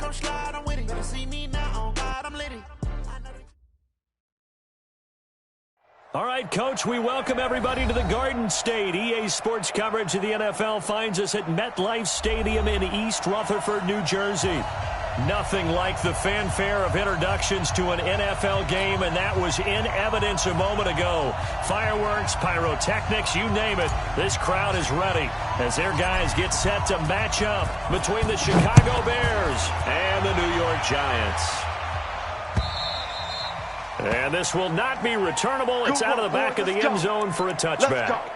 don't slide, I'm with it. Better see me now, on God, I'm litty. All right, Coach, we welcome everybody to the Garden State. EA Sports coverage of the NFL finds us at MetLife Stadium in East Rutherford, New Jersey. Nothing like the fanfare of introductions to an NFL game, and that was in evidence a moment ago. Fireworks, pyrotechnics, you name it. This crowd is ready as their guys get set to match up between the Chicago Bears and the New York Giants. And this will not be returnable. It's out of the back of the end zone for a touchback.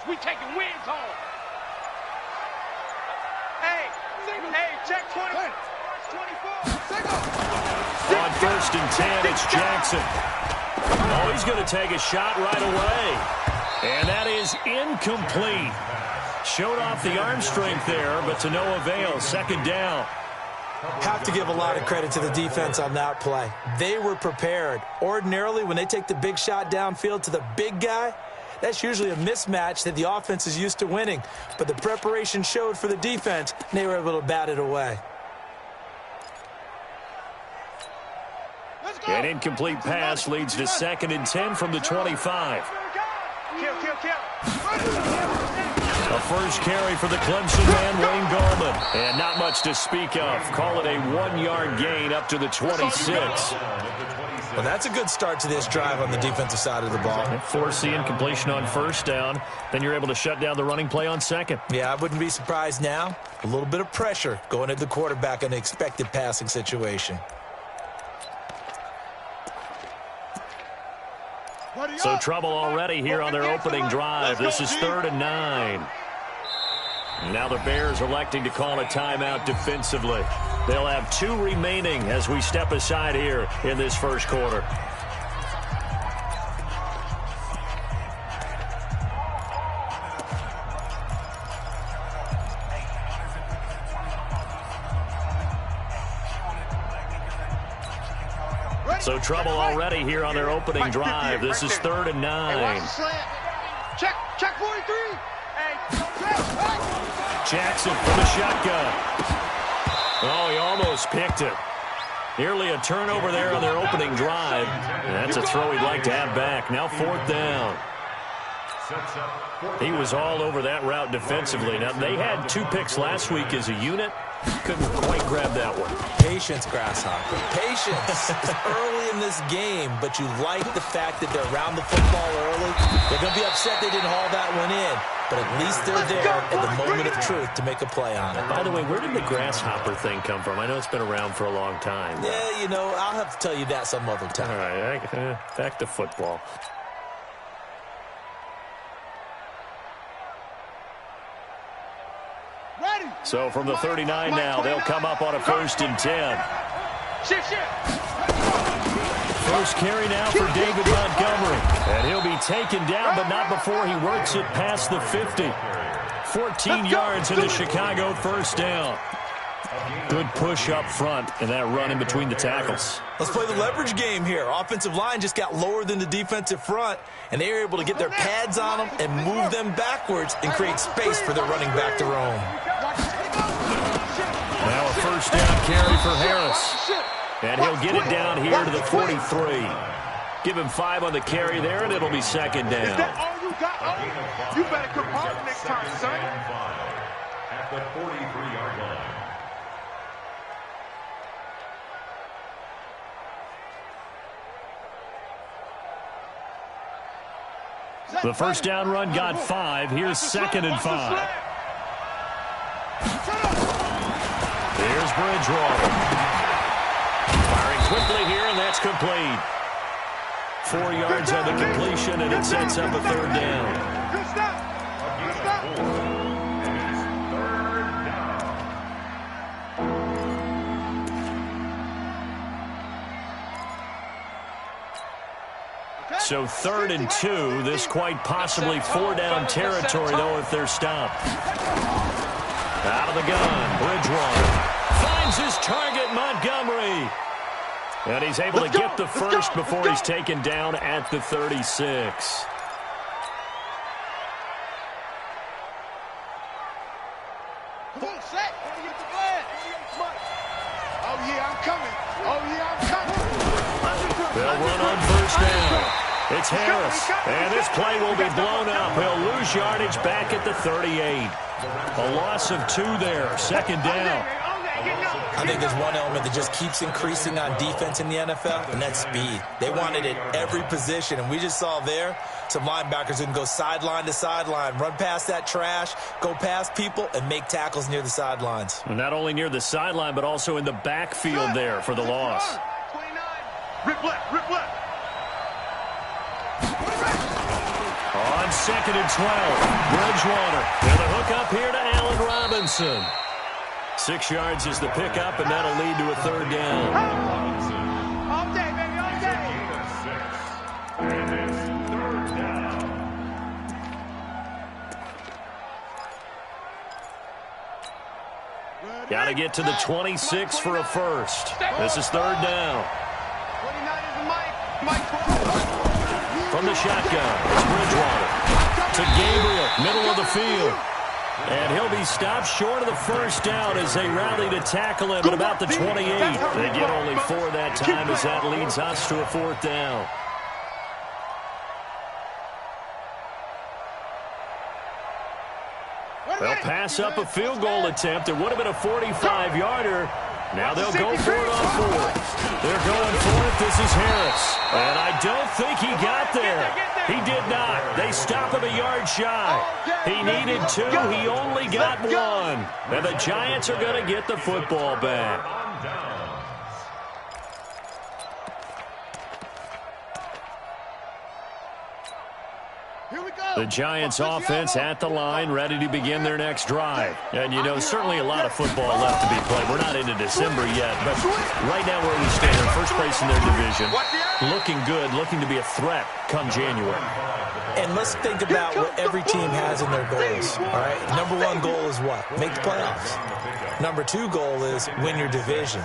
We taking wins home. Hey, check 20. 24. On 1st and 10, it's Jackson. Oh, he's going to take a shot right away. And that is incomplete. Showed off the arm strength there, but to no avail. 2nd down. Have to give a lot of credit to the defense on that play. They were prepared. Ordinarily, when they take the big shot downfield to the big guy, that's usually a mismatch that the offense is used to winning. But the preparation showed for the defense, and they were able to bat it away. An incomplete pass leads to 2nd and 10 from the 25. A first carry for the Clemson man, Wayne Gallman. And not much to speak of. Call it a 1-yard gain up to the 26. Well, that's a good start to this drive on the defensive side of the ball. Force the incompletion on 1st down. Then you're able to shut down the running play on 2nd. Yeah, I wouldn't be surprised now. A little bit of pressure going at the quarterback in an expected passing situation. So trouble already here on their opening drive. This is 3rd and 9. Now the Bears electing to call a timeout defensively. They'll have 2 remaining as we step aside here in this first quarter. So trouble already here on their opening drive. This is 3rd and 9. Check 43. Jackson from the shotgun. Oh, he almost picked it. Nearly a turnover there on their opening drive. And that's a throw he'd like to have back. Now 4th down. He was all over that route defensively. Now, they had 2 picks last week as a unit. Couldn't quite grab that one. Patience, Grasshopper. Patience is early in this game, but you like the fact that they're around the football early. They're going to be upset they didn't haul that one in, but at least they're there at the moment of truth to make a play on it. By the way, where did the grasshopper thing come from? I know it's been around for a long time. Yeah, you know, I'll have to tell you that some other time. All right, back to football. So from the 39 now, they'll come up on a 1st and 10. First carry now for David Montgomery. And he'll be taken down, but not before he works it past the 50. 14 yards into Chicago 1st down. Good push up front and that run in between the tackles. Let's play the leverage game here. Offensive line just got lower than the defensive front, and they were able to get their pads on them and move them backwards and create space for their running back to roam. Now a 1st down carry for Harris. And he'll get it down here to the 43. Give him 5 on the carry there, and it'll be 2nd down. Is that all you got? You better come hard next time, son. At the 43-yard line. The 1st down run got 5. Here's 2nd and 5. Here's Bridgewater. Firing quickly here, and that's complete. 4 yards on the completion, and it sets up a third down. Good stop. Good stop. And it's third down. So 3rd and 2, this quite possibly 4-down territory, though, if they're stopped. Out of the gun, Bridgewater finds his target, Montgomery. And he's able to get the first before he's taken down at the 36. Come on, set. Oh, yeah, I'm coming. Oh, yeah, I'm coming. They'll run on first down. It's Harris, and this play will be blown up. He'll lose yardage back at the 38. A loss of 2 there, 2nd down. I think there's one element that just keeps increasing on defense in the NFL, and that's speed. They want it at every position, and we just saw there some linebackers who can go sideline to sideline, run past that trash, go past people, and make tackles near the sidelines. And not only near the sideline, but also in the backfield there for the loss. 29. Rip left, rip left. On 2nd and 12, Bridgewater. And the hook up here to Allen Robinson. 6 yards is the pickup, and that'll lead to a third down. All day, baby, all day. Gain of 6. And it's third down. Got to get to the 26 for a first. This is third down. 29 is the Mike. From the shotgun, it's Bridgewater. To Gabriel, middle of the field. And he'll be stopped short of the first down as they rally to tackle him at about the 28. They get only 4 that time as that leads us to a 4th down. They'll pass up a field goal attempt. It would have been a 45-yarder. Now they'll go for it on 4th. They're going for it. This is Harris. And I don't think he got there. He did not. They stop him a yard shy. He needed 2. He only got 1. And the Giants are going to get the football back. On downs. Here we go. The Giants offense at the line, ready to begin their next drive. And, you know, certainly a lot of football left to be played. We're not into December yet, but right now where we stand, in first place in their division, looking good, looking to be a threat come January. And let's think about what every team has in their goals, all right? Number 1 goal is what? Make the playoffs. Number 2 goal is win your division.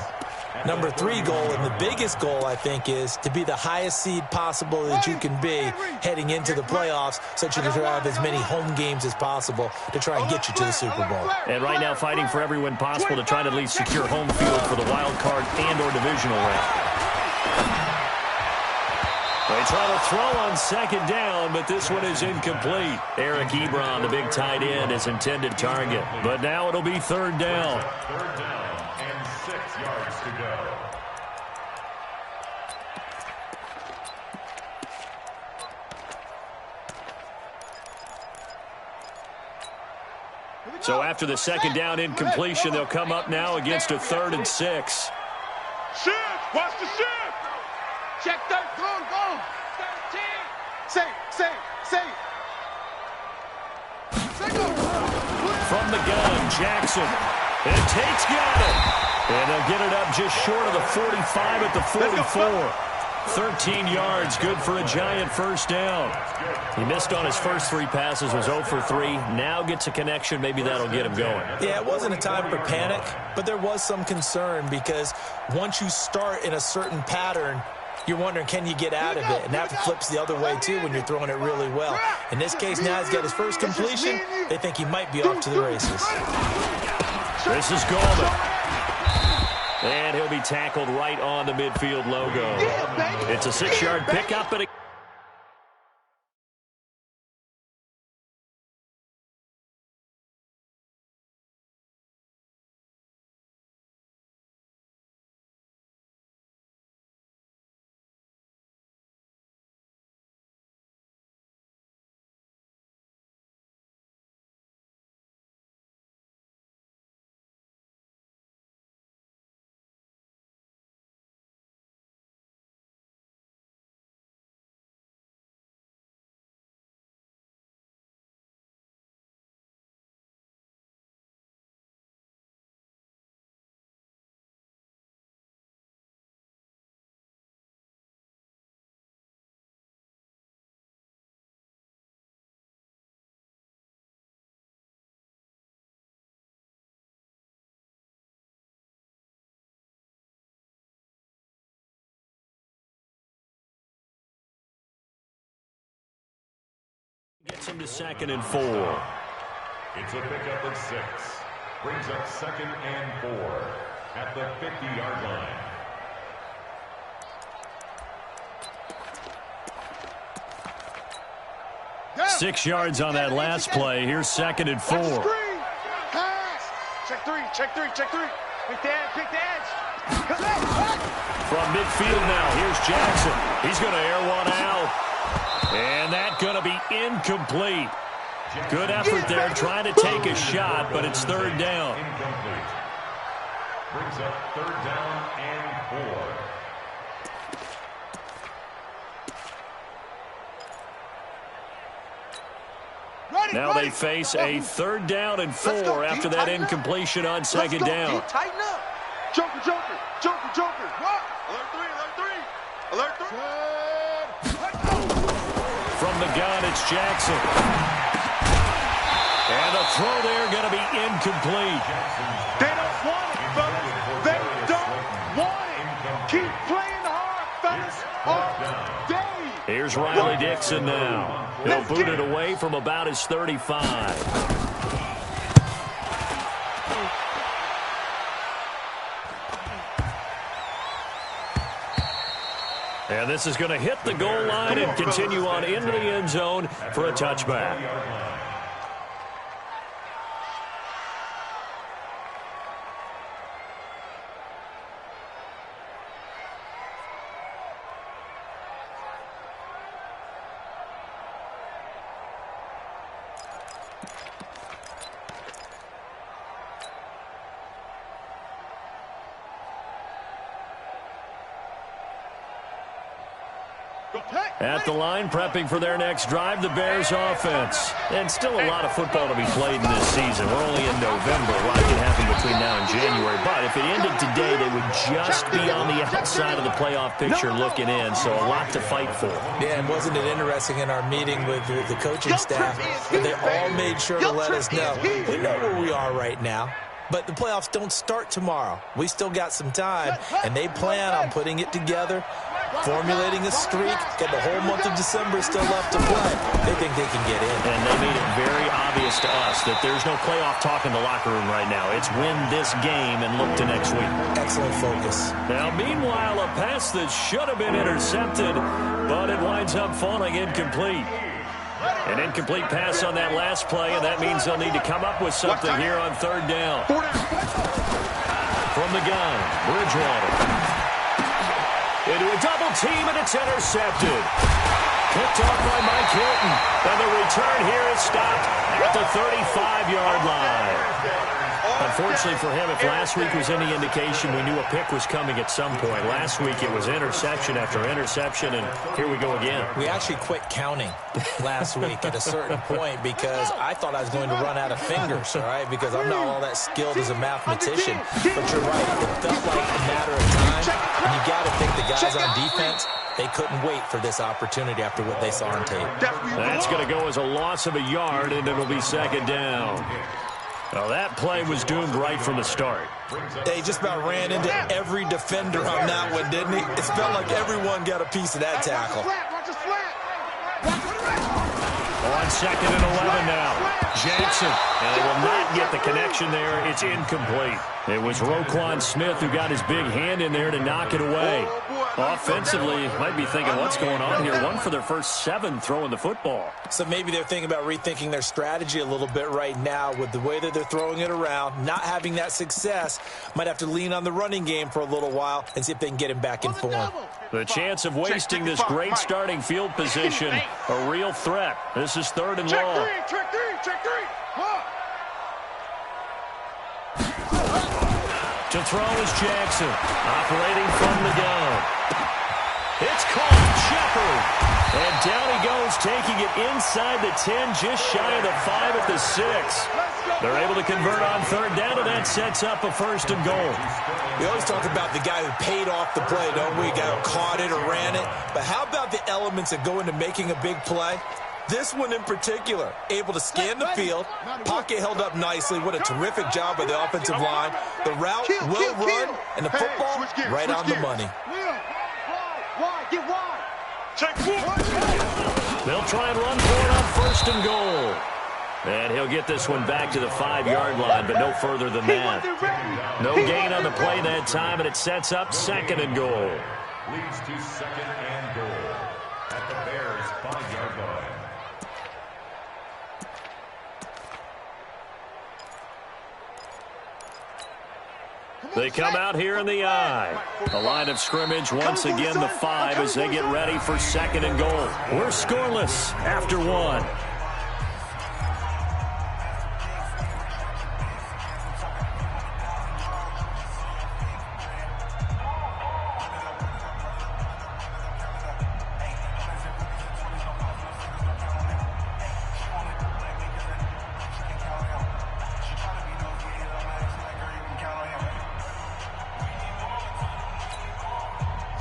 Number 3 goal, and the biggest goal, I think, is to be the highest seed possible that you can be heading into the playoffs so that you can have as many home games as possible to try and get you to the Super Bowl. And right now fighting for every win possible to try to at least secure home field for the wild card and or divisional round. They try to throw on 2nd down, but this one is incomplete. Eric Ebron, the big tight end, is intended target. But now it'll be 3rd down. Third down and 6 yards to go. So after the 2nd down incompletion, they'll come up now against a 3rd and 6. Shift. Watch the shift. Check 13. Go. 13. Say. From the gun, Jackson. And Tate's got it. And they'll get it up just short of the 45 at the 44. 13 yards, good for a Giant first down. He missed on his first 3 passes, was 0 for 3. Now gets a connection. Maybe that'll get him going. Yeah, it wasn't a time for panic, but there was some concern because once you start in a certain pattern, you're wondering, can you get out of it? And that flips the other way, too, when you're throwing it really well. In this case, now he's got his first completion. They think he might be off to the races. This is Goldman. And he'll be tackled right on the midfield logo. It's a 6-yard pickup, and a them to 2nd and 4. It's a pickup of 6. Brings up 2nd and 4 at the 50-yard line. Yeah. 6 yards on that last play. Here's 2nd and 4. Pass. Check three. Pick the edge. From midfield now, here's Jackson. He's going to air one out. And that's going to be incomplete. Good effort there trying to take a shot, but it's 3rd down. Incomplete. Brings up 3rd down and 4. Now they face a 3rd down and 4 after that incompletion on 2nd down. Tighten up. Joker. Alert 3. From the gun, it's Jackson. And the throw there going to be incomplete. They don't want it, fellas. They don't want it. Keep playing hard, fellas. All day. Here's Riley Dixon now. He'll boot it away from about his 35. And this is going to hit the goal line and continue on into the end zone for a touchback. At the line, prepping for their next drive, the Bears offense. And still a lot of football to be played in this season. We're only in November. A lot can happen between now and January. But if it ended today, they would just be on the outside of the playoff picture looking in. So a lot to fight for. Yeah, and wasn't it interesting in our meeting with the coaching staff that they all made sure to let us know, we know where we are right now. But the playoffs don't start tomorrow. We still got some time, and they plan on putting it together, formulating a streak, got the whole month of December still left to play. They think they can get in. And they made it very obvious to us that there's no playoff talk in the locker room right now. It's win this game and look to next week. Excellent focus. Now, meanwhile, a pass that should have been intercepted, but it winds up falling incomplete. An incomplete pass on that last play, and that means they'll need to come up with something here on 3rd down. From the gun, Bridgewater. Into a double team, and it's intercepted. Picked off by Mike Hilton. And the return here is stopped at the 35-yard line. Unfortunately for him, if last week was any indication, we knew a pick was coming at some point. Last week it was interception after interception, and here we go again. We actually quit counting last week at a certain point because I thought I was going to run out of fingers, all right, because I'm not all that skilled as a mathematician. But you're right. It felt like a matter of time, and you got to think the guys on defense, they couldn't wait for this opportunity after what they saw on tape. That's going to go as a loss of a yard, and it'll be 2nd down. Well, that play was doomed right from the start. They just about ran into every defender on that one, didn't he? It felt like everyone got a piece of that tackle. On 2nd and 11 now. Jackson, and they will not get the connection there. It's incomplete. It was Roquan Smith who got his big hand in there to knock it away. Offensively, might be thinking, what's going on here? One for their first 7 throwing the football. So maybe they're thinking about rethinking their strategy a little bit right now with the way that they're throwing it around, not having that success. Might have to lean on the running game for a little while and see if they can get him back in form. The chance of wasting this great starting field position, a real threat. This is 3rd and long. Check three. To throw is Jackson, operating from the gun. It's called Shepard. And down he goes, taking it inside the 10, just shy of the 5 at the 6. They're able to convert on 3rd down, and that sets up a 1st and goal. We always talk about the guy who paid off the play, don't we? Guy who caught it or ran it. But how about the elements that go into making a big play? This one in particular, able to scan the field, pocket held up nicely. What a terrific job by the offensive line. The route will run, and the football right on the money. Wide, get wide. Check 4. They'll try and run for it on first and goal. And he'll get this one back to the 5-yard line, but no further than that. No gain on the play that time, and it sets up second and goal. Leads to second and goal at the Bears' 5-yard line. They come out here in the I. The line of scrimmage once again the 5 as they get ready for second and goal. We're scoreless after 1.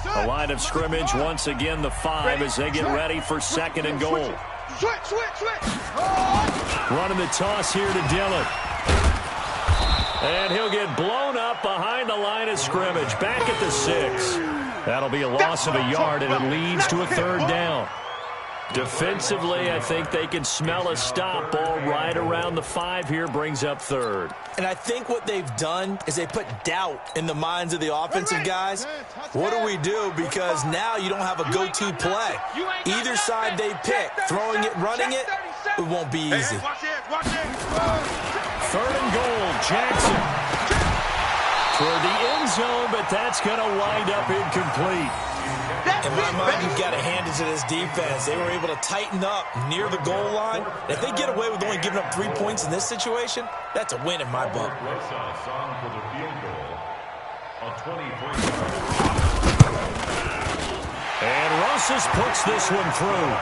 The line of scrimmage once again the 5 as they get ready for second and goal. Running the toss here to Dillon. And he'll get blown up behind the line of scrimmage. Back at the 6. That'll be a loss of a yard, and it leads to a third down. Defensively, I think they can smell a stop ball right around the 5 here, brings up third. And I think what they've done is they put doubt in the minds of the offensive guys. What do we do? Because now you don't have a go-to play. Either side they pick, throwing it, running it, it won't be easy. Third and goal, Jackson. Toward the end zone, but that's going to wind up incomplete. In my mind, you've got to hand it to this defense. They were able to tighten up near the goal line. And if they get away with only giving up 3 points in this situation, that's a win in my book. And Rosas puts this one through.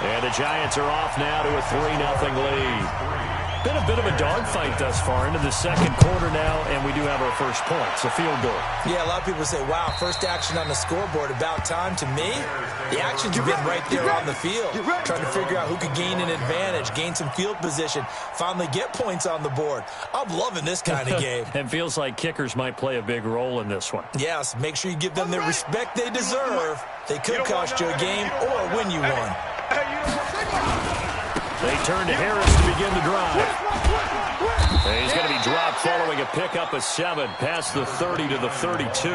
And the Giants are off now to a 3-0 lead. Been a bit of a dogfight thus far into the second quarter now, and we do have our first point. It's a field goal. Yeah, a lot of people say, wow, first action on the scoreboard, about time. To me, the actions have been right there on the field, trying to figure out who could gain an advantage, gain some field position, finally get points on the board. I'm loving this kind of game. It feels like kickers might play a big role in this one. Yes, make sure you give them the respect they deserve. They could cost you a game or win you one. They turn to Harris to begin the drive. And he's going to be dropped following a pickup of 7 past the 30 to the 32.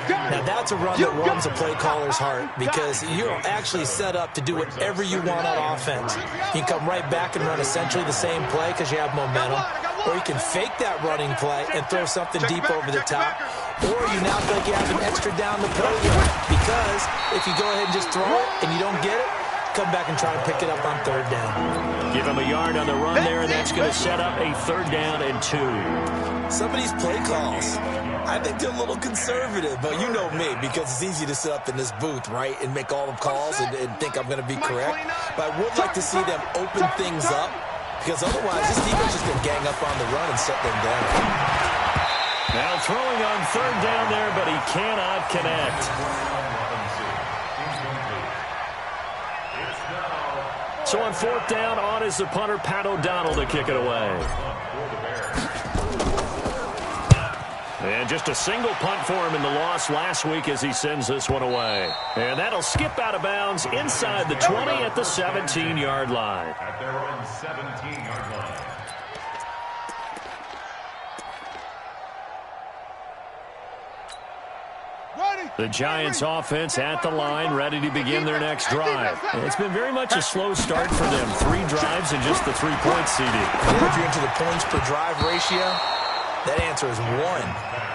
Now that's a run that warms a play caller's heart because you're actually set up to do whatever you want on offense. You can come right back and run essentially the same play because you have momentum, or you can fake that running play and throw something deep over the top, or you now feel like you have an extra down the play because if you go ahead and just throw it and you don't get it, come back and try and pick it up on third down. Give him a yard on the run there, and that's going to set up a 3rd down and 2. Some of these play calls, I think they're a little conservative, but you know me, because it's easy to sit up in this booth, right, and make all the calls and think I'm going to be correct. But I would like to see them open things up, because otherwise this defense is going to gang up on the run and shut them down. Now throwing on 3rd down there, but he cannot connect. So on 4th down, on is the punter, Pat O'Donnell, to kick it away. And just a single punt for him in the loss last week as he sends this one away. And that'll skip out of bounds inside the 20 at the 17-yard line. At their own 17-yard line. The Giants offense at the line, ready to begin their next drive. It's been very much a slow start for them. 3 drives and just the 3-point CD. If you're into the points per drive ratio, that answer is 1.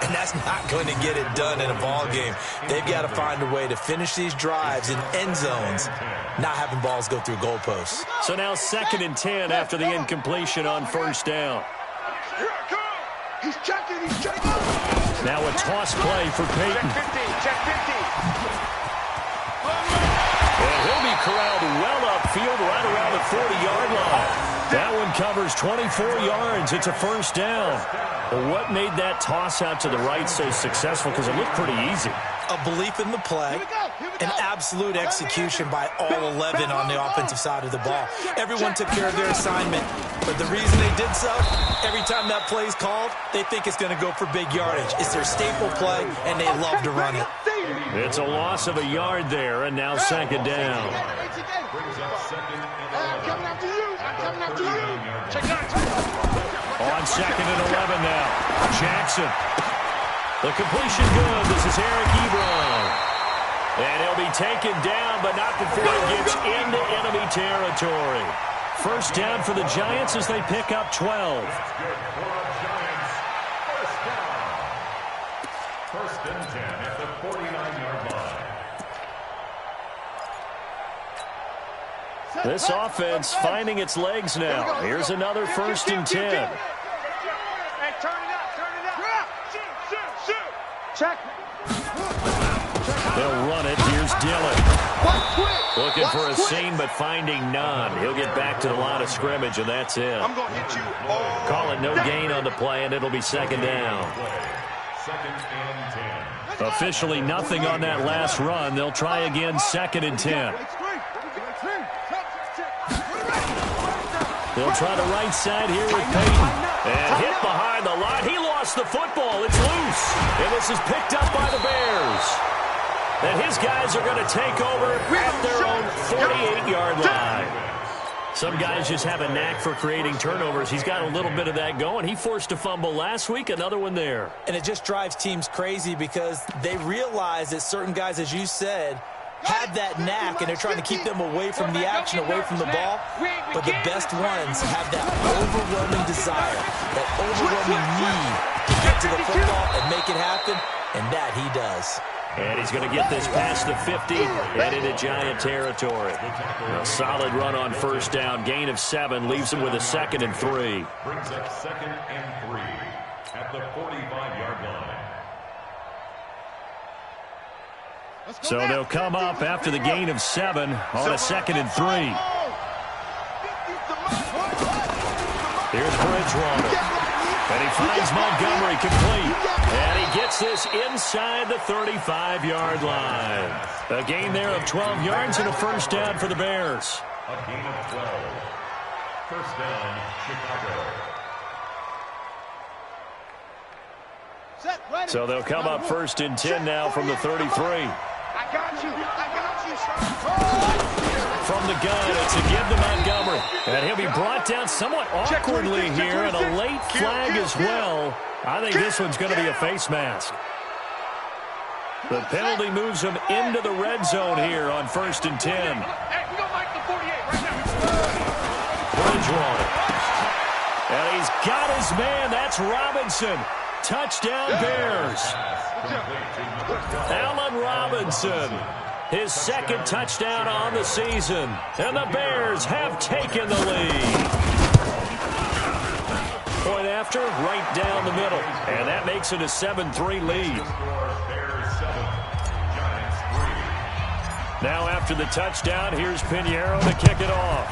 And that's not going to get it done in a ball game. They've got to find a way to finish these drives in end zones, not having balls go through goalposts. So now 2nd and 10 after the incompletion on 1st down. He's checking, he's checking. Now a toss play for Peyton. Check 50. And he'll be corralled well upfield right around the 40-yard line. That one covers 24 yards. It's a 1st down. Well, what made that toss out to the right so successful? Because it looked pretty easy. A belief in the play, an absolute execution by all 11 on the offensive side of the ball. Everyone took care of their assignment, but the reason they did so, every time that play is called, they think it's going to go for big yardage. It's their staple play, and they love to run it. It's a loss of a yard there, and now 2nd down. On 2nd and 11 now. Jackson. The completion good. This is Eric Ebron. And he'll be taken down, but not before he gets into enemy territory. First down for the Giants as they pick up 12. First and 10 at the 49-yard line. This offense finding its legs now. Here's another 1st and 10. Hey, turn it up. Shoot. Check. They'll run it. Here's Dillon. Looking for a seam, but finding none. He'll get back to the line of scrimmage, and that's it. I'm going to hit you all. Call it no gain on the play, and it'll be 2nd down. 2nd and 10. Officially nothing on that last run. They'll try again, 2nd and 10. They'll try the right side here with Payton. And hit behind the line. He lost the football. It's loose. And this is picked up by the Bears. And his guys are going to take over at their own 48-yard line. Some guys just have a knack for creating turnovers. He's got a little bit of that going. He forced a fumble last week, another one there. And it just drives teams crazy because they realize that certain guys, as you said, have that knack, and they're trying to keep them away from the action, away from the ball. But the best ones have that overwhelming desire, that overwhelming need to get to the football and make it happen, and that he does. And he's going to get this past the 50 and into Giant territory. A solid run on 1st down. Gain of 7 leaves him with a 2nd and 3. Brings up 2nd and 3 at the 45-yard line. So they'll come up after the gain of 7 on a 2nd and 3. Here's Bridgewater. And he finds Montgomery complete. And he gets this inside the 35-yard line. A gain there of 12 yards and a 1st down for the Bears. A gain of 12. 1st down, Chicago. So they'll come up 1st and 10 now from the 33. I got you. From the gun, it's a give to Montgomery. And he'll be brought down somewhat awkwardly here, and a late flag as well. I think this one's going to be a face mask. The penalty moves him into the red zone here on 1st and 10. Hey, we don't like the 48 right now. Bridgewater. And he's got his man. That's Robinson. Touchdown Bears. Allen Robinson. His 2nd touchdown on the season. And the Bears have taken the lead. Point after, right down the middle. And that makes it a 7-3 lead. Now after the touchdown, here's Pinheiro to kick it off.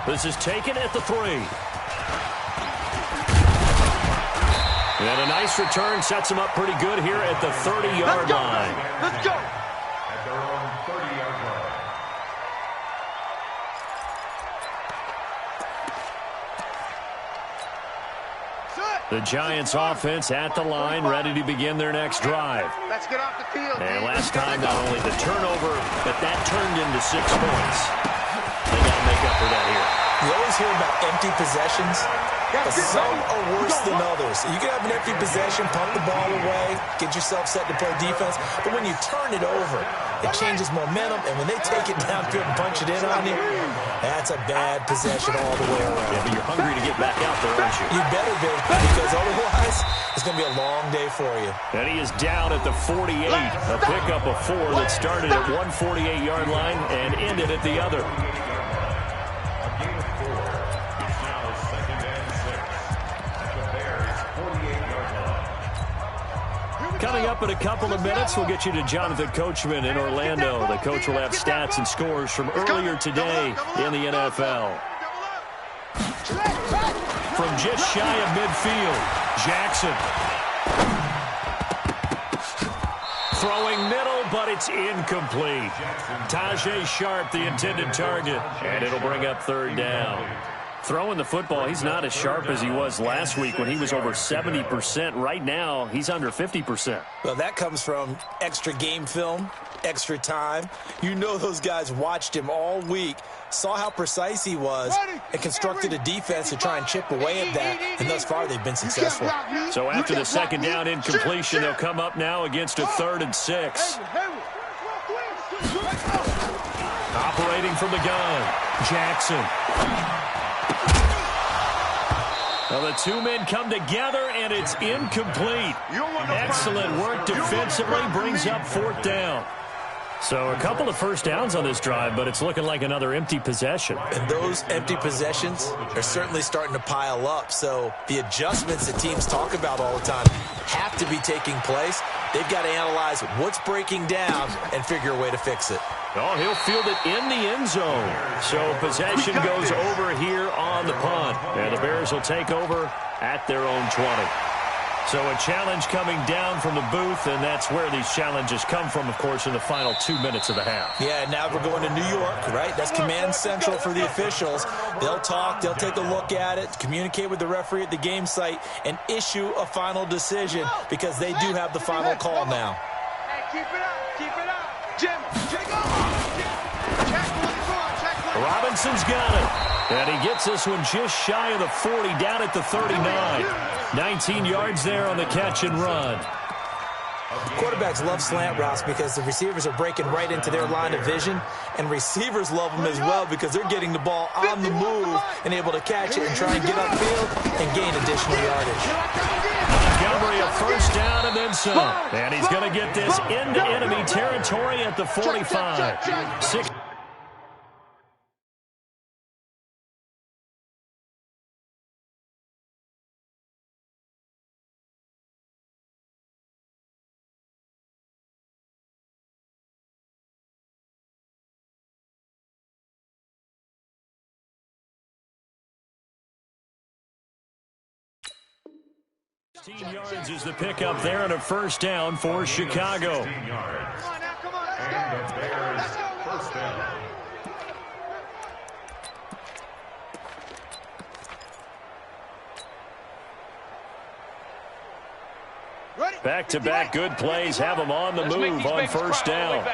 This is taken at the 3. And a nice return sets him up pretty good here at the 30-yard line. Let's go. At their own 30-yard line. The Giants offense at the line, ready to begin their next drive. Let's get off the field. And last time, not only the turnover, but that turned into 6 points. They got to make up for that here. You always hear about empty possessions, but some are worse than others. You can have an empty possession, pump the ball away, get yourself set to play defense, but when you turn it over, it changes momentum, and when they take it downfield and punch it in on you, that's a bad possession all the way around. Yeah, but you're hungry to get back out there, aren't you? You better be, because otherwise, it's going to be a long day for you. And he is down at the 48, a pickup of 4 that started at one 48-yard line and ended at the other. Coming up in a couple of minutes, we'll get you to Jonathan Coachman in Orlando. The coach will have stats and scores from earlier today in the NFL. From just shy of midfield, Jackson. Throwing middle, but it's incomplete. Tajay Sharp, the intended target, and it'll bring up 3rd down. Throwing the football, he's not as sharp as he was last week when he was over 70%. Right now, he's under 50%. Well, that comes from extra game film, extra time. You know those guys watched him all week, saw how precise he was, and constructed a defense to try and chip away at that, and thus far they've been successful. So after the second down incompletion, they'll come up now against a 3rd and 6. Operating from the gun, Jackson. Well, the two men come together, and it's incomplete. Excellent work defensively, brings up 4th down. So a couple of first downs on this drive, but it's looking like another empty possession. And those empty possessions are certainly starting to pile up. So the adjustments that teams talk about all the time have to be taking place. They've got to analyze what's breaking down and figure a way to fix it. Oh, he'll field it in the end zone. So possession goes over here on the punt. And the Bears will take over at their own 20. So a challenge coming down from the booth, and that's where these challenges come from, of course, in the final 2 minutes of the half. Yeah, now we're going to New York, right? That's command central for the officials. They'll talk, they'll take a look at it, communicate with the referee at the game site, and issue a final decision because they do have the final call now. Hey, keep it up, keep it up. Jim, check it. Robinson's got it. And he gets this one just shy of the 40, down at the 39. 19 yards there on the catch and run. Quarterbacks love slant routes because the receivers are breaking right into their line of vision, and receivers love them as well because they're getting the ball on the move and able to catch it and try and get upfield and gain additional yardage. Montgomery a first down and then some. And he's going to get this into enemy territory at the 45. 6. Yards is the pickup there and a first down for Chicago. 16 yards. And the Bears first down. Back-to-back good plays have them on the move on first down. On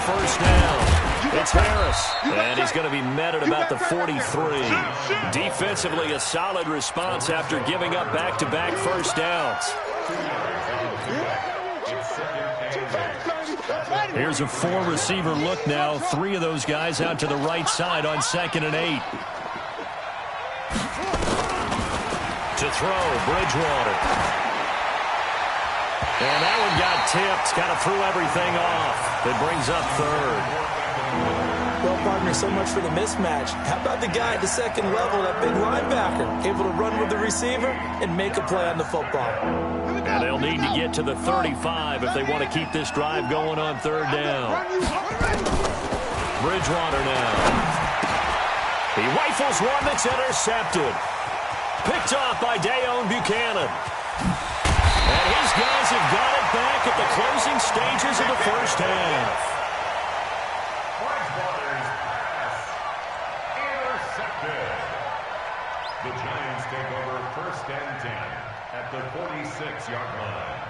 first down, it's Harris, and he's going to be met at about the 43. Defensively, a solid response after giving up back-to-back first downs. Here's a 4-receiver look now. 3 of those guys out to the right side on 2nd and 8. To throw, Bridgewater. And that one got tipped. Kind of threw everything off. It brings up 3rd. Well, partner, so much for the mismatch. How about the guy at the 2nd level, that big linebacker, able to run with the receiver and make a play on the football? And they'll need to get to the 35 if they want to keep this drive going on 3rd down. Bridgewater now. He rifles one that's intercepted. Picked off by Dayon Buchanan. And his guys have got it back at the closing stages of the first half. Bridgewater's pass intercepted. The Giants take over 1st and 10 at the 46-yard line.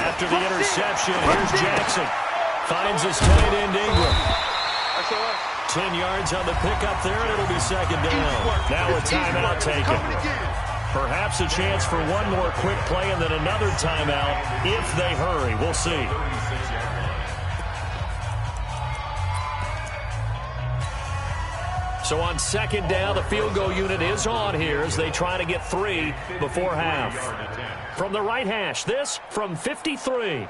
After the interception, here's Jackson. Finds his tight end Ingram. 10 yards on the pickup there, and it'll be 2nd down. Now a timeout taken. Perhaps a chance for one more quick play and then another timeout if they hurry. We'll see. So on 2nd down, the field goal unit is on here as they try to get 3 before half. From the right hash, this from 53.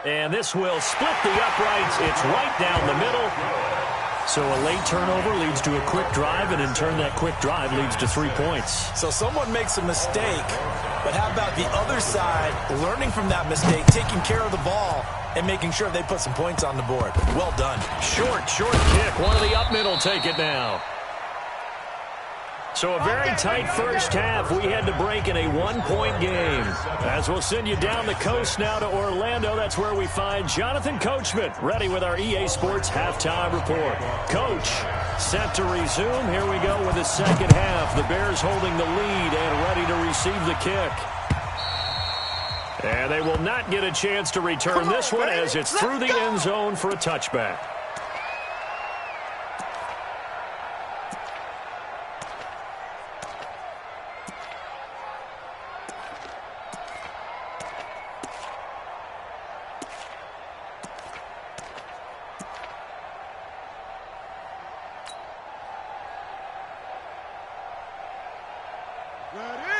And this will split the uprights. It's right down the middle. So a late turnover leads to a quick drive, and in turn that quick drive leads to 3 points. So someone makes a mistake, but how about the other side learning from that mistake, taking care of the ball, and making sure they put some points on the board? Well done. Short kick. One of the up middle take it now. So a very tight first half. We had to break in a one-point game. As we'll send you down the coast now to Orlando, that's where we find Jonathan Coachman, ready with our EA Sports halftime report. Coach, set to resume. Here we go with the second half. The Bears holding the lead and ready to receive the kick. And they will not get a chance to return this one as it's through the end zone for a touchback.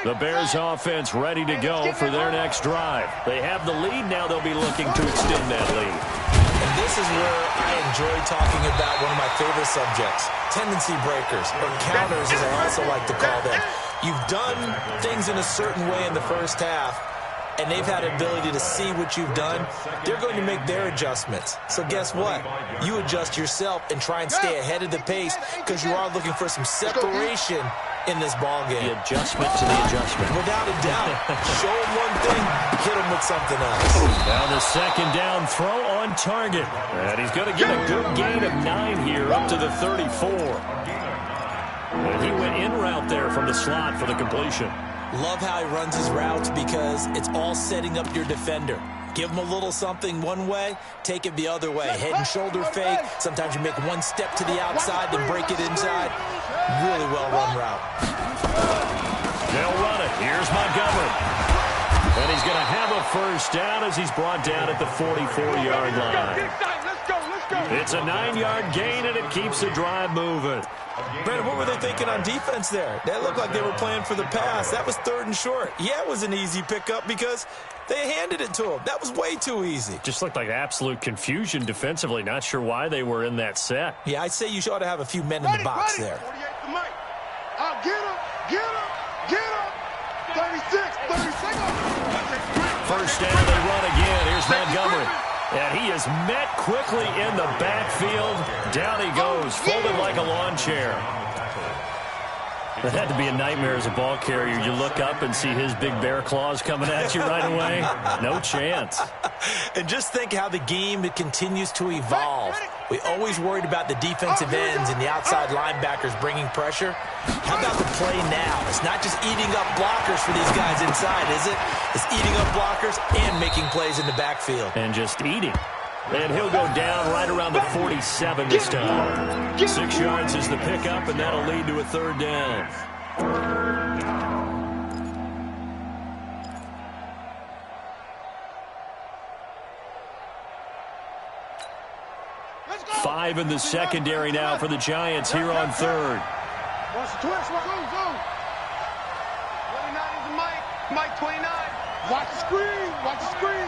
The Bears offense ready to go for their next drive. They have the lead. Now they'll be looking to extend that lead. And this is where I enjoy talking about one of my favorite subjects, tendency breakers, or counters as I also like to call them. You've done things in a certain way in the first half, and they've had the ability to see what you've done. They're going to make their adjustments. So guess what? You adjust yourself and try and stay ahead of the pace because you are looking for some separation in this ball game. The adjustment to the adjustment. Without a doubt. Show him one thing, hit him with something else. Now the second down throw on target. And he's going to get a good gain of 9 here up to the 34. And he went in route there from the slot for the completion. Love how he runs his routes because it's all setting up your defender. Give him a little something one way, take it the other way. Head and shoulder fake. Sometimes you make one step to the outside, then break it inside. Really well-run route. They'll run it. Here's Montgomery. And he's going to have a first down as he's brought down at the 44-yard line. It's a 9-yard gain, and it keeps the drive moving. Brandon, what were they thinking on defense there? That looked like they were playing for the pass. That was 3rd and short. Yeah, it was an easy pickup because they handed it to him. That was way too easy. Just looked like absolute confusion defensively. Not sure why they were in that set. Yeah, I'd say you ought to have a few men in the box there. I'll get him, get him, get him. 36, 36. First down, they run again. Here's Montgomery. And he is met quickly in the backfield. Down he goes, folded like a lawn chair. That had to be a nightmare as a ball carrier. You look up and see his big bear claws coming at you right away. No chance. And just think how the game continues to evolve. We always worried about the defensive ends and the outside linebackers bringing pressure. How about the play now? It's not just eating up blockers for these guys inside, is it? It's eating up blockers and making plays in the backfield. And just eating. And he'll go down right around the 47 this time. 6 yards is the pickup, and that'll lead to a 3rd down. Five in the secondary now for the Giants here on 3rd. Watch the twist. Go, go. 29 is Mike. Mike 29. Watch the screen. Watch the screen.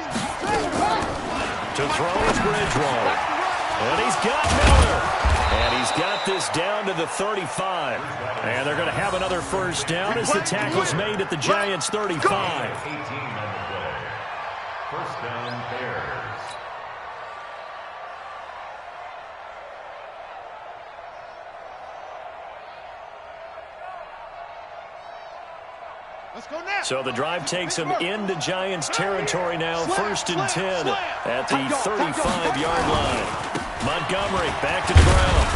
To throw is Bridgewater. And he's got Miller. And he's got this down to the 35. And they're going to have another first down as the tackle's made at the Giants' 35. 18 on the play. First down, Bears. So the drive takes him into Giants territory now. 1st and 10 at the 35-yard line. Montgomery back to the ground.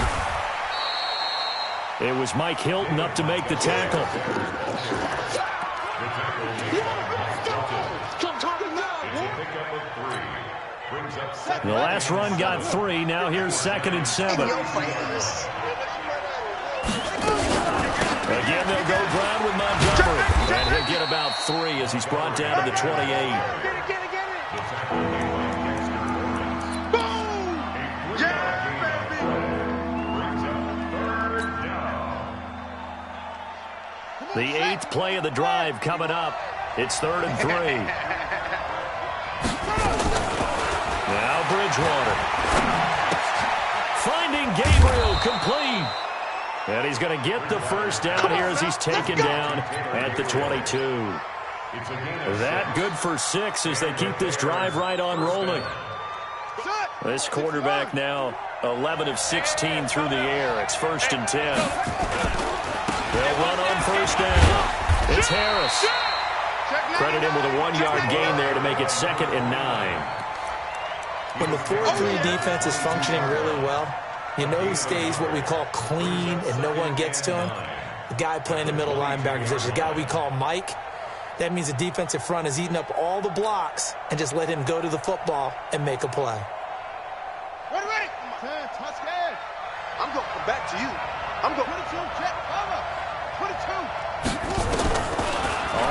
It was Mike Hilton up to make the tackle. The last run got 3. Now here's 2nd and 7. Again, they'll go ground with Montgomery. And he'll get about 3 as he's brought down to the 28. Get it. Boom! Yeah, baby! The 8th play of the drive coming up. It's 3rd and 3. Now Bridgewater. Finding throwing. Gabriel complete. And he's going to get the first down here as he's taken down at the 22. That good for 6 as they keep this drive right on rolling. This quarterback now 11 of 16 through the air. It's 1st and 10. They'll run on first down. It's Harris. Credit him with a 1-yard gain there to make it 2nd and 9. When the 4-3 defense is functioning really well, you know who stays what we call clean and no one gets to him? The guy playing the middle linebacker position, the guy we call Mike. That means the defensive front has eaten up all the blocks and just let him go to the football and make a play. Ready. Touchdown. I'm going to come back to you. I'm going to 22, check, cover. 22.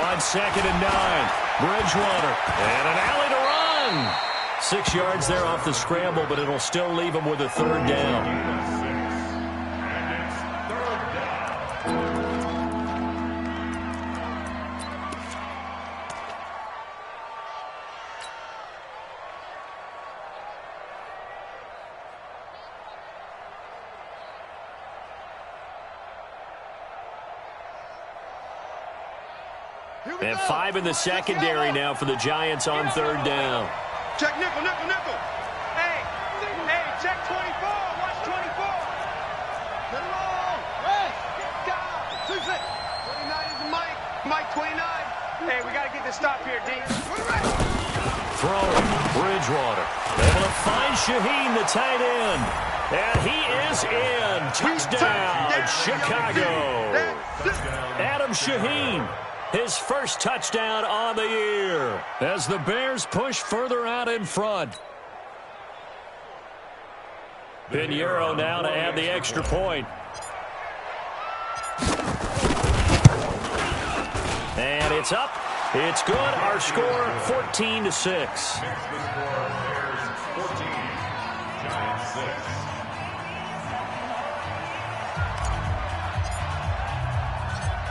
On 2nd and 9. Bridgewater. And an alley to run. 6 yards there off the scramble, but it'll still leave him with a 3rd down. And 5 in the secondary now for the Giants on 3rd down. Check nickel. Hey, check 24. Watch 24. Get it on. Rest. Get down. 29 is the Mike. Mike 29. Hey, we got to get this stop here, D. Throwing. Bridgewater. Able to find Shaheen, the tight end. And he is in. Touchdown, Chicago. Adam Shaheen. His first touchdown on the year as the Bears push further out in front. Pinheiro now to add the extra point. And it's up. It's good. Our score 14-6. Makes the score Bears 14, Giants 6.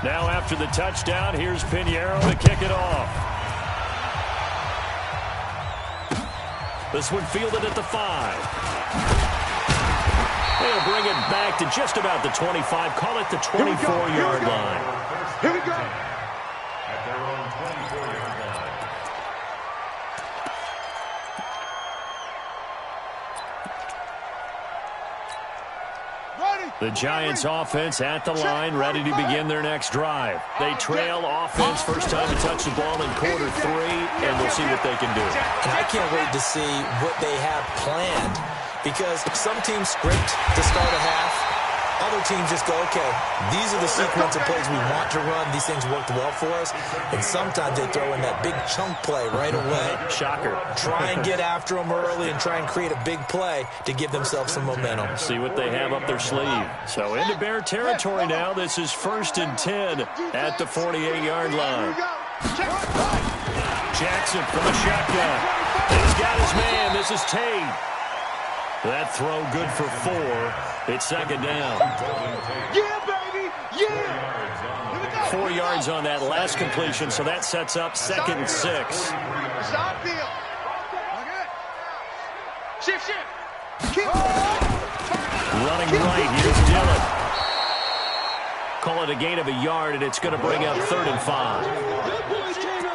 Now after the touchdown, here's Pinheiro to kick it off. This one fielded at the 5. They'll bring it back to just about the 25. Call it the 24-yard line. Here we go. At their own 24-yard line. The Giants offense at the line, ready to begin their next drive. They trail offense, first time to touch the ball in quarter 3, and we'll see what they can do. And I can't wait to see what they have planned, because some teams script to start a half. Other teams just go, okay, these are the sequence of plays we want to run. These things worked well for us. And sometimes they throw in that big chunk play right away. Shocker. Try and get after them early and try and create a big play to give themselves some momentum. See what they have up their sleeve. So into Bear territory now. This is 1st and 10 at the 48-yard line. Jackson from a shotgun. He's got his man. This is Tate. That throw good for 4. It's 2nd down. Yeah, baby. Yeah. 4 yards on that last completion, so that sets up 2nd and 6. Stop field. Shift. Running right, here's Dillon. Call it a gain of a yard, and it's going to bring up 3rd and 5.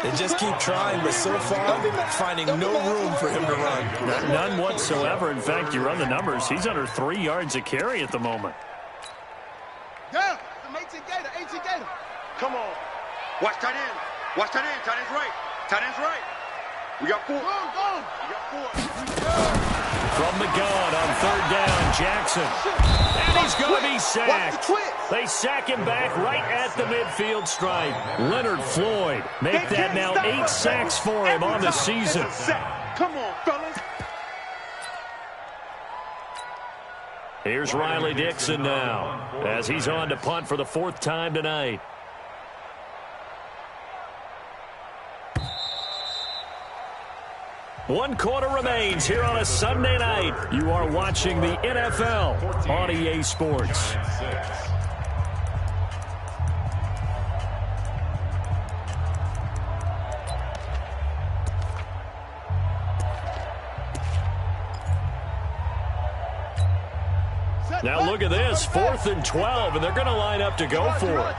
They just keep trying, but so far, finding no room for him to run. None whatsoever. In fact, you run the numbers. He's under 3 yards a carry at the moment. Yeah, the 18 Gator. Come on. Watch tight end. Tight end's right. We got 4. We got 4. From the gun on 3rd down, Jackson. And he's going to be sacked. They sack him back right at the midfield stripe. Leonard Floyd make that now 8 sacks for him on the season. Come on, fellas. Here's Riley Dixon now as he's on to punt for the 4th time tonight. One quarter remains here on a Sunday night. You are watching the NFL on EA Sports. Now look at this, 4th and 12, and they're going to line up to go for it.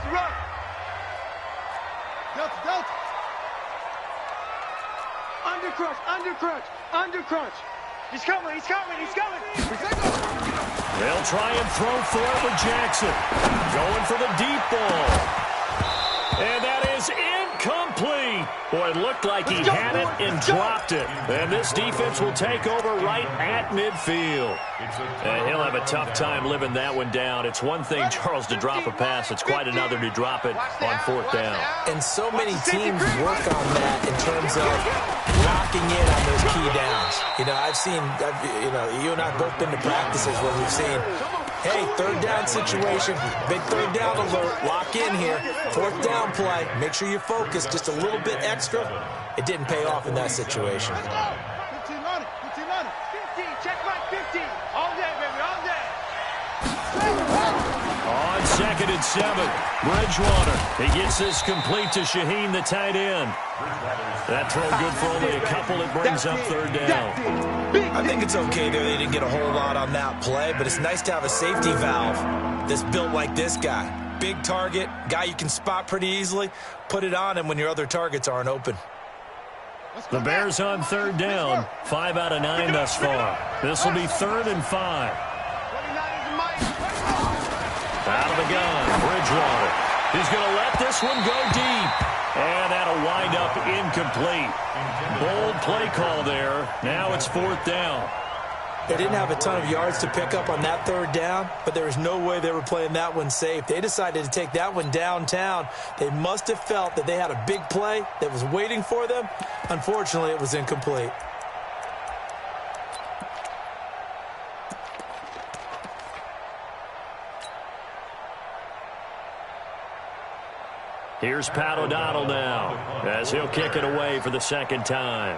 Under crunch, under crunch, under crunch. He's coming, he's coming, he's coming. They'll try and throw for it with Jackson. Going for the deep ball. And that is incomplete. Boy, it looked like he had it and dropped it. And this defense will take over right at midfield. And he'll have a tough time living that one down. It's one thing, Charles, to drop a pass. It's quite another to drop it on 4th down. And so many teams work on that in terms of locking in on those key downs. You and I have both been to practices where we've seen, hey, 3rd down situation, big 3rd down alert, lock in here, 4th down play, make sure you focus just a little bit extra. It didn't pay off in that situation. 15 on it, 15, check right 50. All day, baby, all day. On 2nd and 7, Bridgewater. He gets this complete to Shaheen, the tight end. That throw good for only a couple. It brings up 3rd down. I think it's okay there. They didn't get a whole lot on that play, but it's nice to have a safety valve that's built like this guy. Big target, guy you can spot pretty easily. Put it on him when your other targets aren't open. The Bears on 3rd down. 5 out of 9 thus far. This will be 3rd and 5. Out of the gun, Bridgewater. He's going to let this one go deep. And that'll wind up incomplete. Bold play call there. Now it's 4th down. They didn't have a ton of yards to pick up on that 3rd down, but there was no way they were playing that one safe. They decided to take that one downtown. They must have felt that they had a big play that was waiting for them. Unfortunately, it was incomplete. Here's Pat O'Donnell now as he'll kick it away for the 2nd time.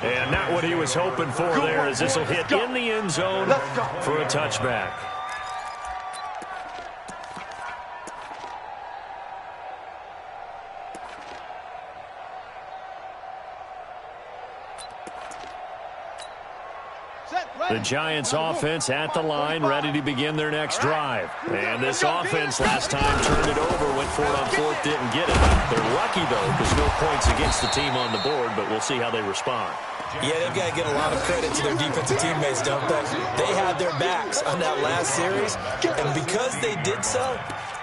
And not what he was hoping for there, as this will hit in the end zone for a touchback. The Giants offense at the line, ready to begin their next drive. And this offense last time turned it over, went for it on 4th, didn't get it. They're lucky, though, because no points against the team on the board, but we'll see how they respond. Yeah, they've got to get a lot of credit to their defensive teammates, don't they? They had their backs on that last series, and because they did so,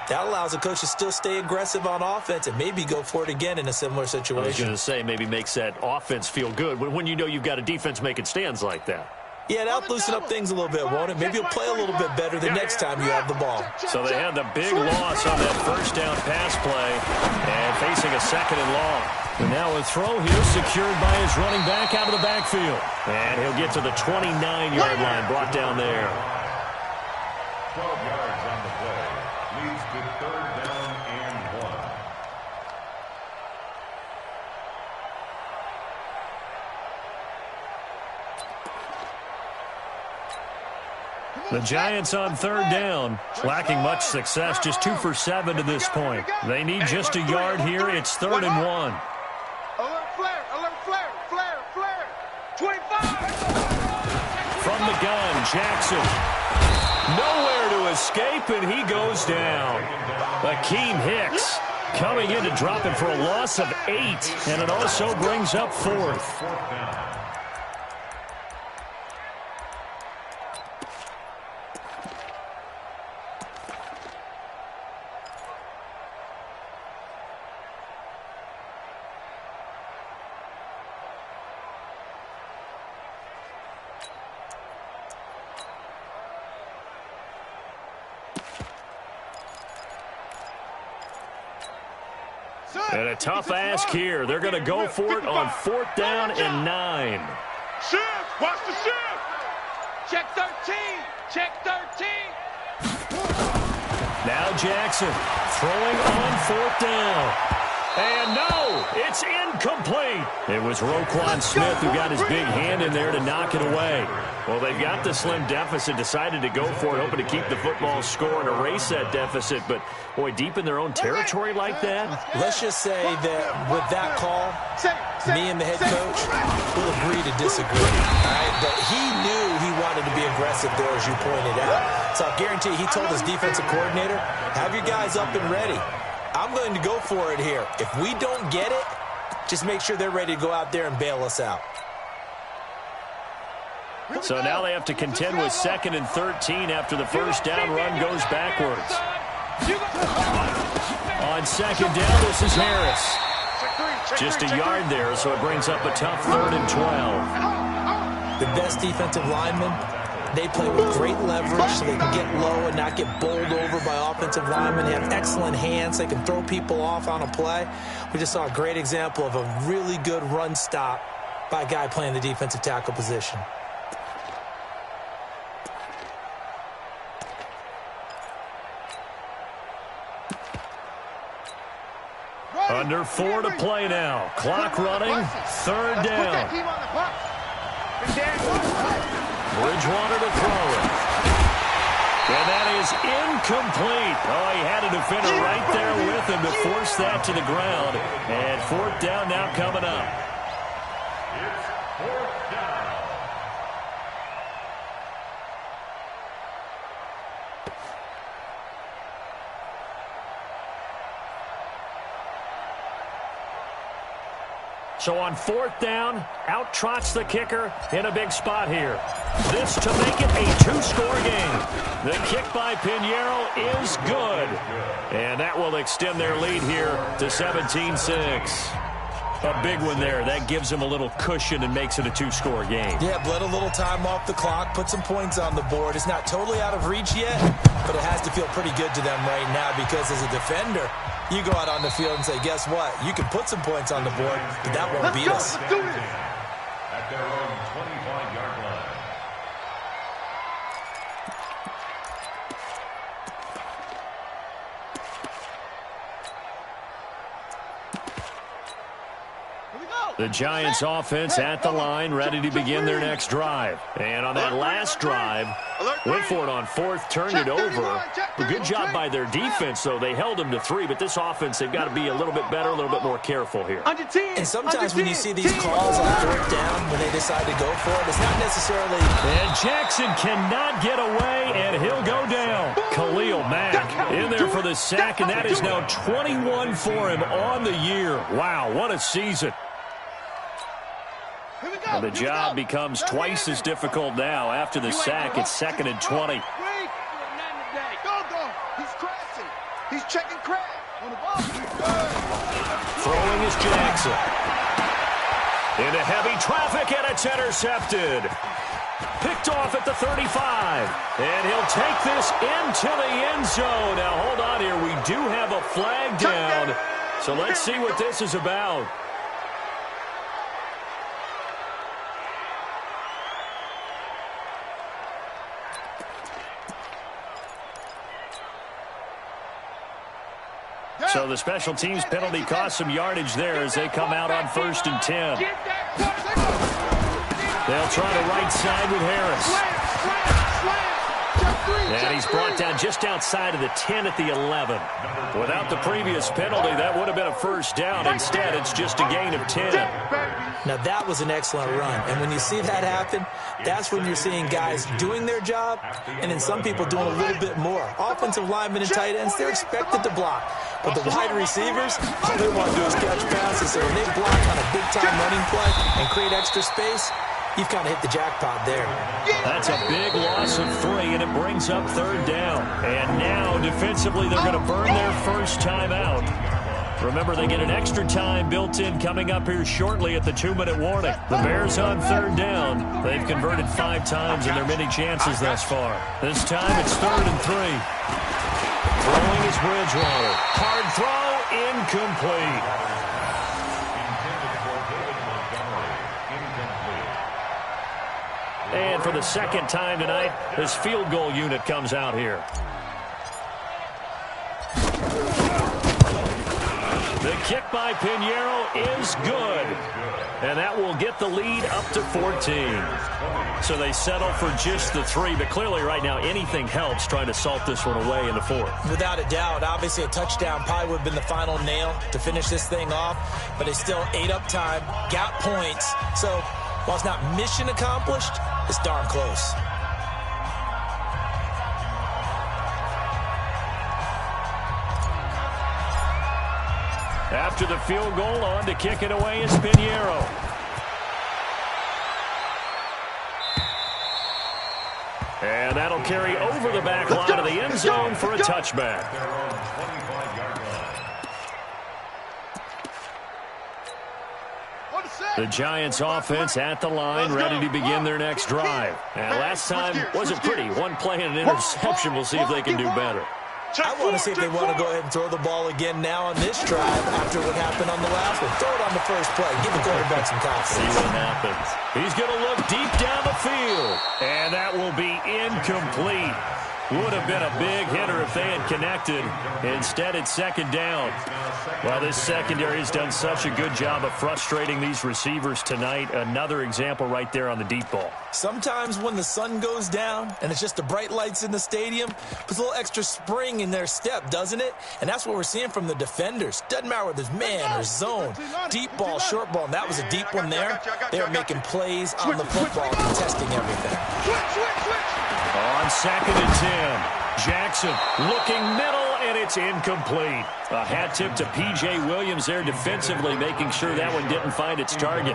that allows a coach to still stay aggressive on offense and maybe go for it again in a similar situation. I was going to say, maybe makes that offense feel good when you know you've got a defense making stands like that. Yeah, that'll loosen up things a little bit, won't it? Maybe you'll play a little bit better the next time you have the ball. So they had the big loss on that 1st down pass play and facing a 2nd and long. And now a throw here secured by his running back out of the backfield. And he'll get to the 29-yard line, brought down there. 12 yards on the play. Leads to 3rd down and 1. The Giants on 3rd down, lacking much success, just 2 for 7 to this point. They need just a yard here. It's 3rd and 1. Alert flare, alert flare, flare, flare. 25. From the gun, Jackson. Nowhere to escape, and he goes down. Akeem Hicks coming in to drop it for a loss of 8, and it also brings up 4th. And a tough ask here. They're going to go for it on 4th down and 9. Shift! Watch the shift! Check 13! Check 13! Now Jackson throwing on 4th down. And no, it's incomplete. It was Roquan Smith who got his big hand in there to knock it away. Well, they've got the slim deficit, decided to go for it, hoping to keep the football score and erase that deficit. But, boy, deep in their own territory like that. Let's just say that with that call, me and the head coach will agree to disagree. All right? But he knew he wanted to be aggressive there, as you pointed out. So I guarantee he told his defensive coordinator, have your guys up and ready. I'm going to go for it here. If we don't get it, just make sure they're ready to go out there and bail us out. So now they have to contend with 2nd and 13 after the first down run goes backwards. On 2nd down, this is Harris. Just a yard there, so it brings up a tough 3rd and 12. The best defensive linemen, they play with great leverage so they can get low and not get bowled over by offensive linemen. They have excellent hands. They can throw people off on a play. We just saw a great example of a really good run stop by a guy playing the defensive tackle position. Under 4 to play now. Clock running. 3rd down. Bridgewater to throw it. And that is incomplete. Oh, he had a defender right there with him to force that to the ground. And 4th down now coming up. It's 4th down. So on 4th down, out trots the kicker in a big spot here. This to make it a 2-score game. The kick by Pinheiro is good. And that will extend their lead here to 17-6. A big one there. That gives them a little cushion and makes it a 2-score game. Yeah, let a little time off the clock, put some points on the board. It's not totally out of reach yet, but it has to feel pretty good to them right now because as a defender, you go out on the field and say, guess what? You can put some points on the board, but that won't beat us. At their own 25-yard line. The Giants offense at the line, ready to begin their next drive. And on that last drive, went for it on 4th, turned it over. A good job by their defense, though. They held them to 3, but this offense, they've got to be a little bit better, a little bit more careful here. And sometimes when you see these calls on 4th down, when they decide to go for it, it's not necessarily... And Jackson cannot get away, and he'll go down. Khalil Mack in there for the sack, and that is now 21 for him on the year. Wow, what a season. And the job becomes twice as difficult now. After the sack, it's 2nd and 20. He's crashing. He's checking crack on the ball. Throwing is Jackson. Into heavy traffic, and it's intercepted. Picked off at the 35. And he'll take this into the end zone. Now, hold on here. We do have a flag down. So let's see what this is about. So the special teams penalty cost some yardage there as they come out on 1st and 10. They'll try the right side with Harris. And he's brought down just outside of the 10 at the 11. Without the previous penalty, that would have been a 1st down. Instead, it's just a gain of 10. Now, that was an excellent run. And when you see that happen, that's when you're seeing guys doing their job and then some people doing a little bit more. Offensive linemen and tight ends, they're expected to block. But the wide receivers, all they want to do is catch passes. So when they block on a big-time running play and create extra space, you've kind of hit the jackpot there. That's a big loss of 3, and it brings up 3rd down. And now, defensively, they're going to burn their first time out. Remember, they get an extra time built in coming up here shortly at the 2-minute warning. The Bears on 3rd down. They've converted 5 times in their many chances thus far. This time, it's 3rd and 3. Throwing is Bridgewater. Hard throw, incomplete. And for the 2nd time tonight, this field goal unit comes out here. The kick by Pinheiro is good. And that will get the lead up to 14. So they settle for just the 3. But clearly right now anything helps trying to salt this one away in the 4th. Without a doubt, obviously a touchdown probably would have been the final nail to finish this thing off. But it's still ate up time, got points. So while it's not mission accomplished, it's darn close. After the field goal, on to kick it away is Pinheiro. And that'll carry over the back line of the end zone for a touchback. The Giants offense at the line, ready to begin their next drive. And last time wasn't pretty. One play and an interception. We'll see if they can do better. I want to see if they want to go ahead and throw the ball again now on this drive after what happened on the last one. Throw it on the first play. Give the quarterback some confidence. See what happens. He's going to look deep down the field. And that will be incomplete. Would have been a big hitter if they had connected. Instead, it's second down. Well, this secondary has done such a good job of frustrating these receivers tonight. Another example right there on the deep ball. Sometimes when the sun goes down and it's just the bright lights in the stadium, puts a little extra spring in their step, doesn't it? And that's what we're seeing from the defenders. Doesn't matter whether it's man or zone, deep ball, short ball, and that was a deep one there. They are making plays on the football, contesting everything. On 2nd and 10, Jackson looking middle, and it's incomplete. A hat tip to P.J. Williams there defensively, making sure that one didn't find its target.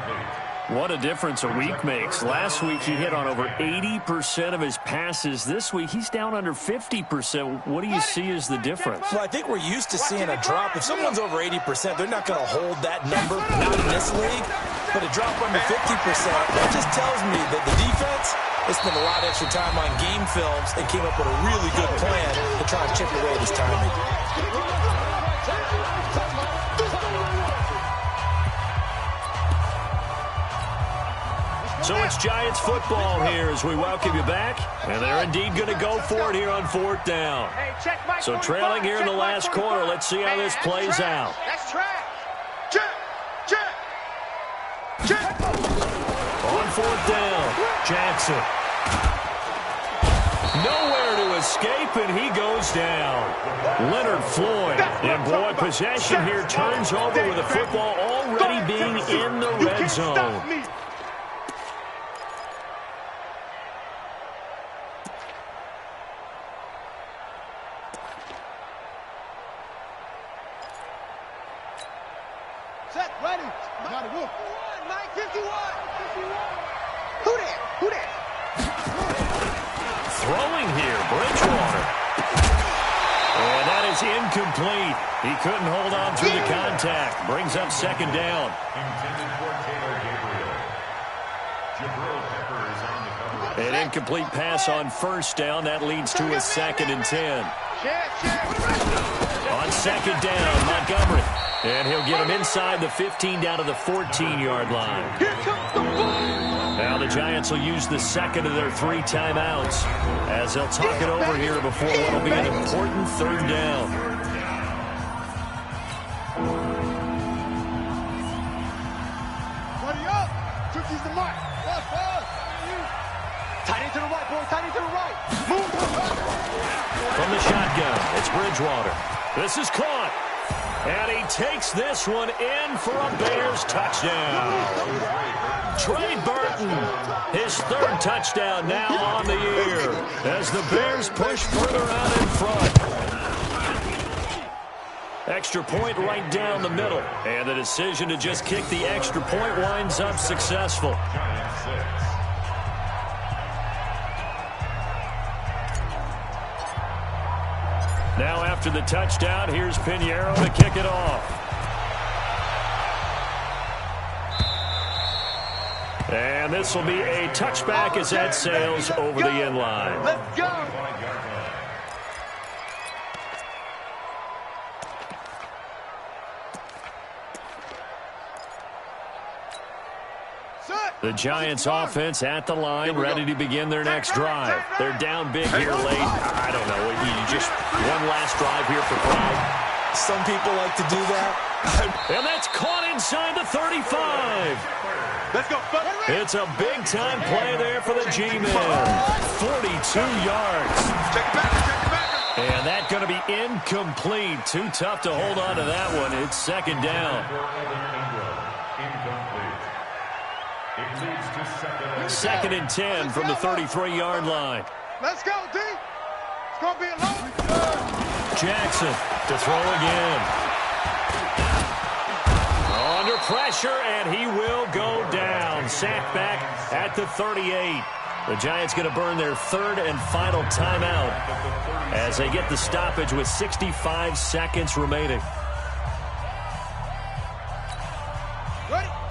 What a difference a week makes. Last week he hit on over 80% of his passes. This week he's down under 50%. What do you see as the difference? Well, I think we're used to seeing a drop. If someone's over 80%, they're not going to hold that number, not in this league. But a drop under 50%, that just tells me that the defense, they spent a lot of extra time on game films and came up with a really good plan to try and chip away this timing. So it's Giants football here as we welcome you back. And they're indeed going to go for it here on 4th down. So trailing here in the last quarter. Let's see how this plays out. That's track. Check. On 4th down, Jackson. Nowhere to escape, and he goes down. Leonard Floyd. And boy, possession here turns over with the football already being in the red zone. Set, ready. Got it, 51. Who there? Throwing here, Bridgewater. And that is incomplete. He couldn't hold on through the contact. Brings up 2nd down. Intended for Taylor Gabriel. Jabril Pepper is on the cover. An incomplete pass on 1st down. That leads to a 2nd and 10. On 2nd down, Montgomery. And he'll get him inside the 15 down to the 14-yard line. Now the Giants will use the 2nd of their 3 timeouts as they'll talk it over here before what will be an important 3rd down. Buddy up. Tookie's the mark. Tight end to the right, boy. Tight end to the right. Move. From the shotgun, it's Bridgewater. This is caught. And he takes this one in for a Bears touchdown. Trey Burton, his 3rd touchdown now on the year as the Bears push further out in front. Extra point right down the middle. And the decision to just kick the extra point winds up successful. Now after the touchdown, here's Pinheiro to kick it off. And this will be a touchback as that sails over the end line. Let's go. The Giants offense at the line, ready to begin their next drive. They're down big here late. I don't know. You just one last drive here for pride. Some people like to do that. And that's caught inside the 35. Let's go. It's a big-time play there for the G-Men. 42 yards. Check it back. And that's going to be incomplete. Too tough to hold on to that one. It's second down. Second and 10 from the 33-yard line. Let's go, D. It's going to be a long. Jackson to throw again. Under pressure, and he will go down. Sacked back at the 38. The Giants going to burn their third and final timeout as they get the stoppage with 65 seconds remaining.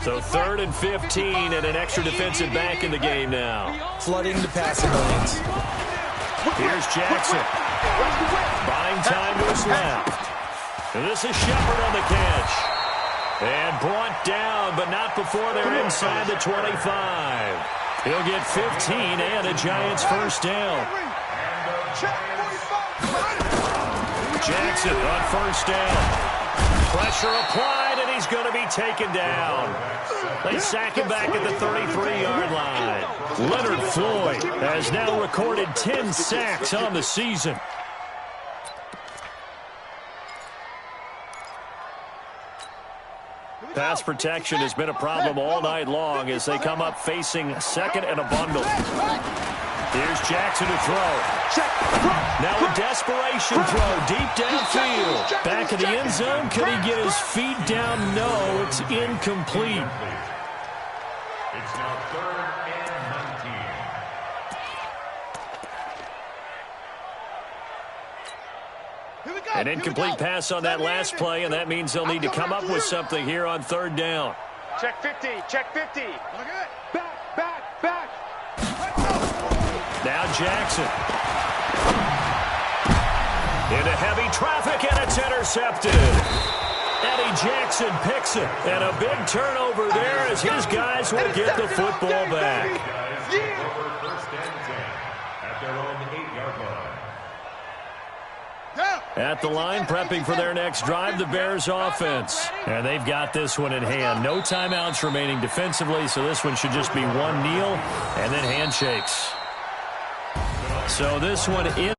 So third and 15 and an extra defensive back in the game now. Flooding the passing lanes. Here's Jackson. Buying time to his left. And this is Shepard on the catch. And brought down, but not before they're inside the 25. He'll get 15 and a Giants first down. Jackson on first down. Pressure applied, and he's going to be taken down. They sack him back at the 33-yard line. Leonard Floyd has now recorded 10 sacks on the season. Pass protection has been a problem all night long as they come up facing second and a bundle. Here's Jackson to throw. Now a desperation throw deep downfield. Back in the end zone. Could he get his feet down? No, it's incomplete. It's now third and 19. An incomplete pass on that last play, and that means they'll need to come up with something here on third down. Check 50. Check 50. Back. Now Jackson. Into heavy traffic, and it's intercepted. Eddie Jackson picks it, and a big turnover there as his guys will get the football back. First and 10 at their own 8-yard line. At the line, prepping for their next drive, the Bears offense. And they've got this one in hand. No timeouts remaining defensively, so this one should just be one kneel and then handshakes. So this one is